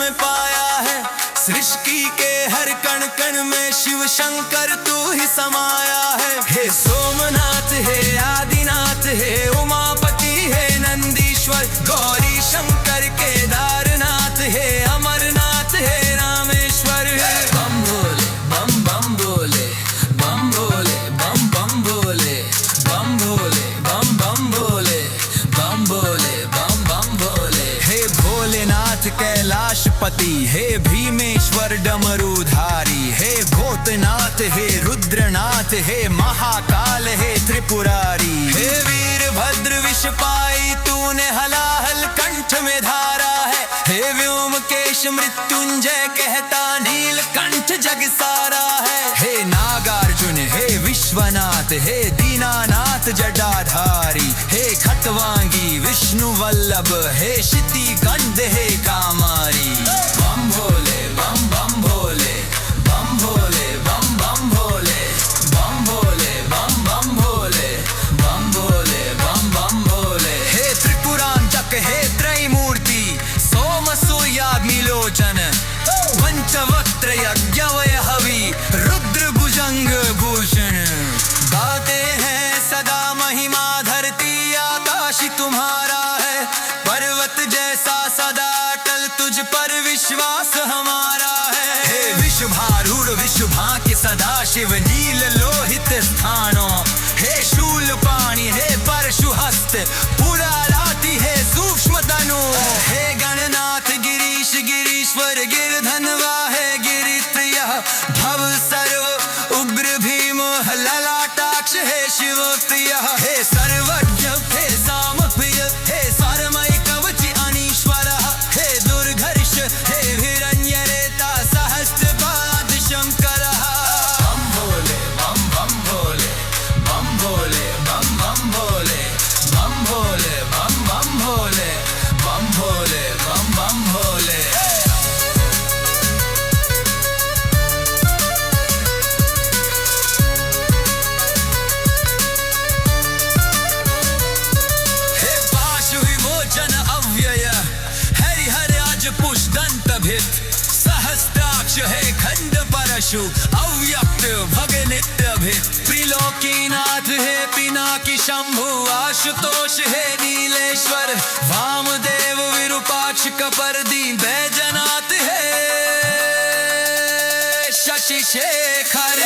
में पाया है। सृष्टि के हर कण कण में शिव शंकर तू ही समाया है। हे सोमनाथ हे आदिनाथ हे उमापति हे नंदीश्वर, गौरी शंकर केदारनाथ हे अमरनाथ हे रामेश्वर। बम भोले बम बम भोले, बम भोले बम बम भोले, बम भोले बम बम भोले, बम भोले बम बम भोले। हे भोलेनाथ कैलाशपति हे भीमेश्वर डमरूधारी, हे भूतनाथ हे रुद्रनाथ हे महाकाल हे त्रिपुरारी। हे वीरभद्र विषपाई तूने हलाहल कंठ में धारा है। हे व्योमकेश मृत्युंजय कहता नीलकंठ जग सारा है। हे नागार्जुन हे विश्वनाथ हे दीनानाथ जटाधारी, हे खटवांगी विष्णु वल्लभ हे शितिगंध हे कामारी। बम भोले बम बम भोले, बम भोले बम बम भोले, बम भोले बम बम भोले, बम भोले बम बम भोले। हे त्रिपुरांतक हे त्रैमूर्ति सोम सूर्याग्निलोचन, पंचवक्त्र यज्ञवय हवि रुद्र भुजंग भूषण। गाते हैं सदा महिमा धरती आकाश तुम्हारा है। पर्वत जैसा सदा अटल तुझ पर विश्वास हमारा है। हे विश्वभारूढ़ विश्वभाग्य सदा शिव नील लोहित स्थानों, हे शूलपाणि हे परशुहस्त पूरा लाती है सूक्ष्म तनु। हे गणनाथ गिरीश गिरीश्वर गिरधनवा है गिरित्रय, भव सर्व उग्र भीम ललाटाक्ष हे शिव प्रिय। हे सर्वज्ञ हे सामप्रिय हे सारमय कवच अनीश्वर, हे दुर्धर्ष हे हिरण्यरेता सहस्त्रपाद शंकर। बम भोले बम बम भोले, बम भोले बम बम भोले, बम भोले बम बम भोले, बम भोले बम बम भोले। हे पाशु विमोचन अव्यय हरिहराज पुष्दंत भित, सहस्त्राक्ष हे खंड परशु अव्यक्त भगनित्य भित। त्रिलोकीनाथ हे पिनाकी शंभु आशुतोष हे नीलेश्वर, वामदेव विरूपाक्ष कपर्दी बैजनाथ हे शशि शेखर।